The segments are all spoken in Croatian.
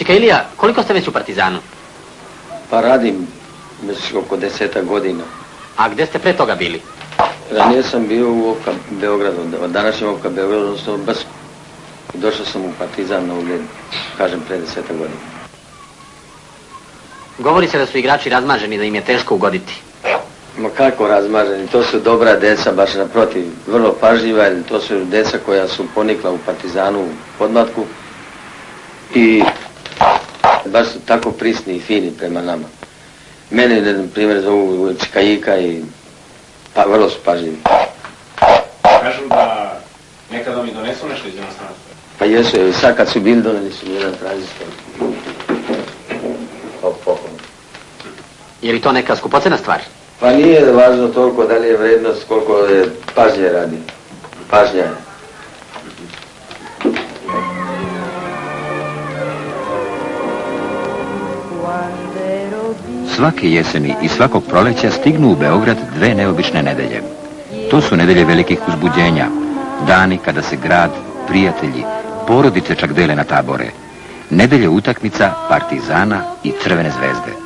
Čekaj, Ilija, koliko ste već u Partizanu? Pa radim već oko 10 godina. A gdje ste pre toga bili? Ranije sam bio u OFK Beogradu, od današnjem OFK Beogradu, odnosno Brsku. Došao sam u Partizan na ugled, kažem, pre 10 godina. Govori se da su igrači razmaženi, da im je teško ugoditi. Ma kako razmaženi, to su dobra deca, baš naprotiv, vrlo pažljiva, jer to su deca koja su ponikla u Partizanu u podmlatku i baš su tako prisni i fini prema nama. Mene, na primjer, zovu Čikajika i pa vrlo su pažljivi. Kažu da nekad oni donesu nešto iz inostranstva. Pa jesu, evo sad kad su bili doneli su jedan tranzistor. Je li to neka skupocena stvar? Pa nije važno toliko da li je vrednost, koliko je pažnje radi. Pažnja je. Svake jeseni i svakog proleća stignu u Beograd dve neobične nedelje. To su nedelje velikih uzbuđenja, dani kada se grad, prijatelji, porodice čak dele na tabore. Nedelje utakmica Partizana i Crvene zvezde.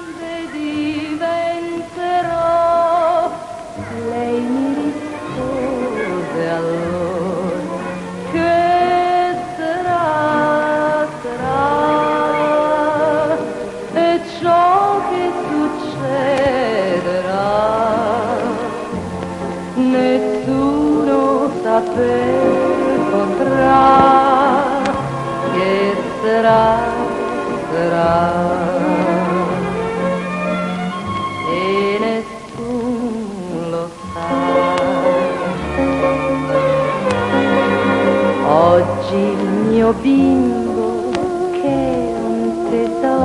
Bimbo che non te do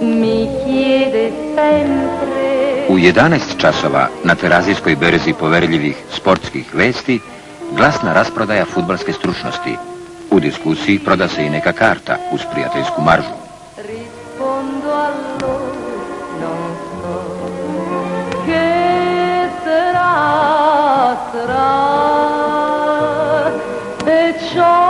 mi chiede sempre. U 11 časova na Terazijskoj berzi poverljivih sportskih vesti glasna rasprodaja fudbalske stručnosti. U diskusiji proda se i neka karta uz prijateljsku maržu. Rispondo a loro non so che sarà e ciò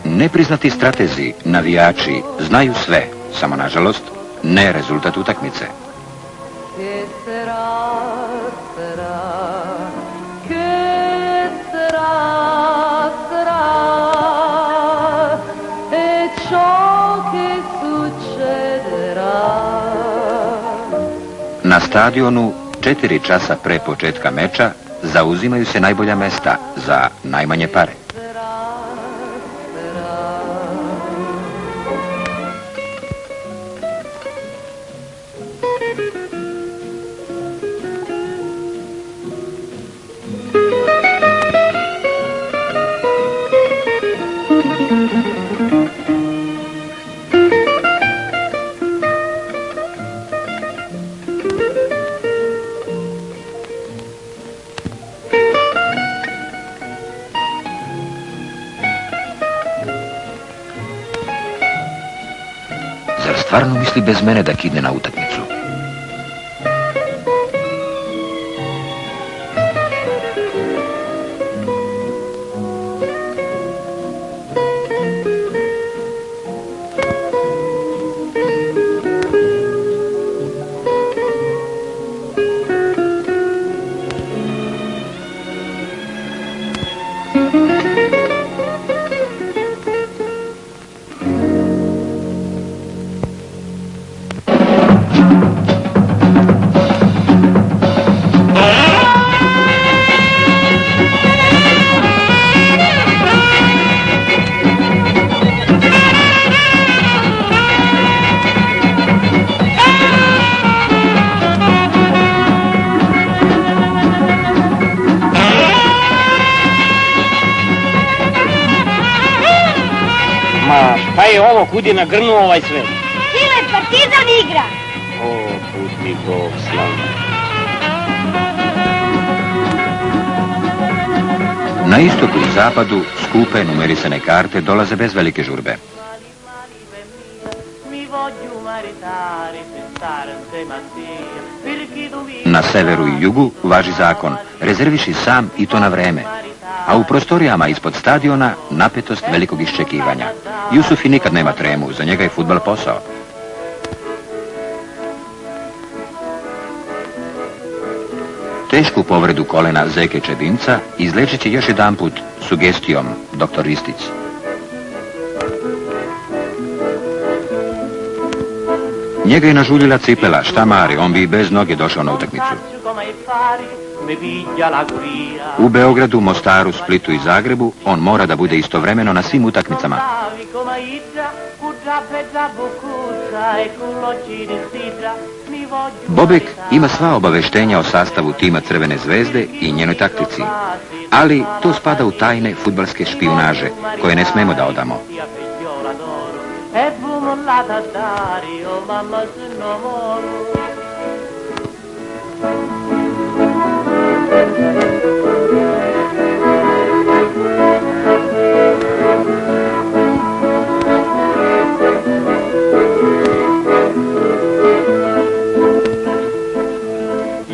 Nepriznati stratezi, navijači, znaju sve, samo nažalost, ne rezultat utakmice. Na stadionu, 4 časa pre početka meča, zauzimaju se najbolja mesta za najmanje pare. Stvarno misli bez mene da kidne na utakmicu? Šta je ovo, kud je nagrnuo ovaj sve? Sile, Partizan igra! O, puti Bog, slavno. Na istoku i zapadu skupe numerisane karte dolaze bez velike žurbe. Na severu i jugu važi zakon, rezerviši sam i to na vreme. a u prostorijama ispod stadiona napetost velikog iščekivanja. Jusufi nikad nema tremu, za njega je fudbal posao. Tešku povredu kolena Zeke Čebinca izlečit će još jedanput sugestijom dr. Ristić. Njega je nažuljila cipela, šta mari, on bi i bez noge došao na utakmicu. U Beogradu, Mostaru, Splitu i Zagrebu on mora da bude istovremeno na svim utakmicama. Bobek ima sva obaveštenja o sastavu tima Crvene zvezde i njenoj taktici, ali to spada u tajne fudbalske špijunaže, koje ne smemo da odamo.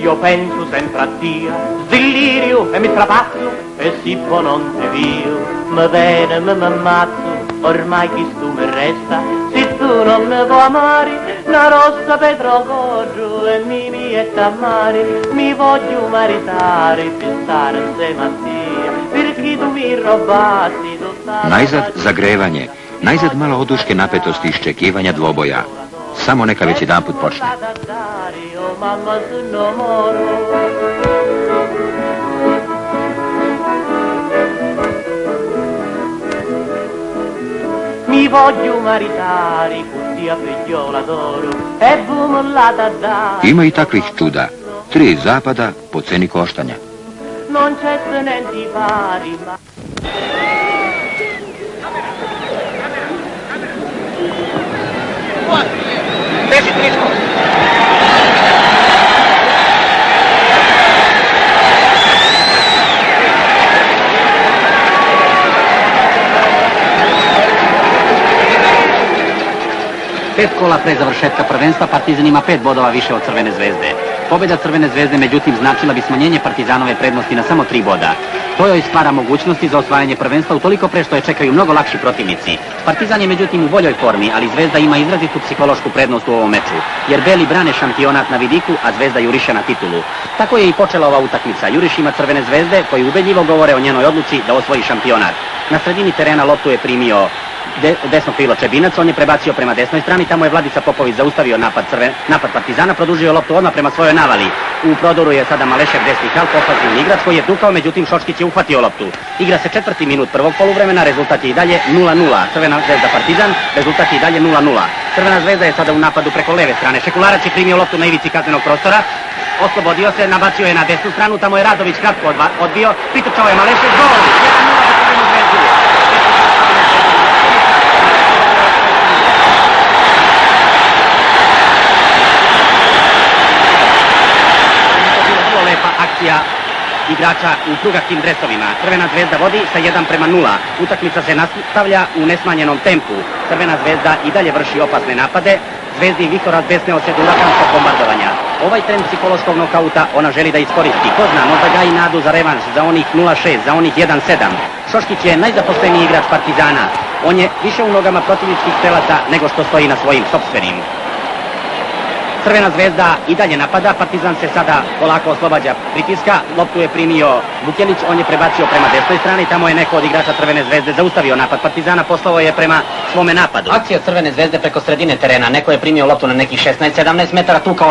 Io penso sempre a Dio, delirio e mi trapazzo, e si può non te vio, me bene, me ammazzo, ormai chi tu mi resta, se tu non mi vuoi amare, una rossa Pedro Corro e mi e t'amare, mi voglio maritare, per stare insieme a te, perché tu mi robasti tutta la... Najzad zagrevanje, najzad malo oduške napetosti iščekivanja dvoboja. Samo neka već jedanput počne. Mi voglio maritare con tia figliola d'oro e bumollata da... Ima i takvih čuda. 3 zapada po ceni koštanja. Non c'è se ne ti pari ma... Beži, Triško! Pet kola pre završetka prvenstva Partizan ima 5 bodova više od Crvene zvezde. Pobjeda Crvene zvezde međutim značila bi smanjenje Partizanove prednosti na samo 3 boda. To joj stvara mogućnosti za osvajanje prvenstva utoliko pre što je čekaju mnogo lakši protivnici. Partizan je međutim u boljoj formi, ali Zvezda ima izrazitu psihološku prednost u ovom meču, jer Beli brane šampionat na vidiku, a Zvezda juriše na titulu. Tako je i počela ova utakmica. Jurišima Crvene zvezde koji ubedljivo govore o njenoj odluci da osvoji šampionat. Na sredini terena loptu je primio desno krilo Čebinac, on je prebacio prema desnoj strani, tamo je Vladica Popović zaustavio napad Partizana, produžio loptu odmah prema svojoj navali. U prodoru je sada Malešev desni halp, ofazivni igrač koji je dukao, međutim Šoškić je uhvatio loptu. Igra se 4. minut prvog poluvremena, rezultat je i dalje 0:0. Crvena zvezda Partizan, rezultat je i dalje 0:0. Crvena zvezda je sada u napadu preko leve strane. Šekularac je primio loptu na ivici kaznenog prostora, oslobodio se, nabacio je na desnu stranu, tamo je Radović kratko odbio, pritrčao je Malešev, gol! 1:0 za Crvenu zvezdu. Akcija igrača u prugatim dresovima. Crvena zvezda vodi sa 1:0. Utakmica se nastavlja u nesmanjenom tempu. Crvena zvezda i dalje vrši opasne napade. Zvezdi Vihora besneo se do urakanskog bombardovanja. Ovaj trend psihološkog nokauta ona želi da iskoristi. Ko zna, možda gaji nadu za revanš, za onih 0:6, za onih 1:7. Šoškić je najzaposleniji igrač Partizana. On je više u nogama protivničkih strelaca nego što stoji na svojim sopstvenim. Crvena zvezda i dalje napada, Partizan se sada polako oslobađa pritiska, loptu je primio Vukjelić, on je prebacio prema desnoj strani, tamo je neko od igrača Crvene zvezde zaustavio napad Partizana, poslao je prema svome napadu. Akcija Crvene zvezde preko sredine terena, neko je primio loptu na nekih 16-17 metara, tukao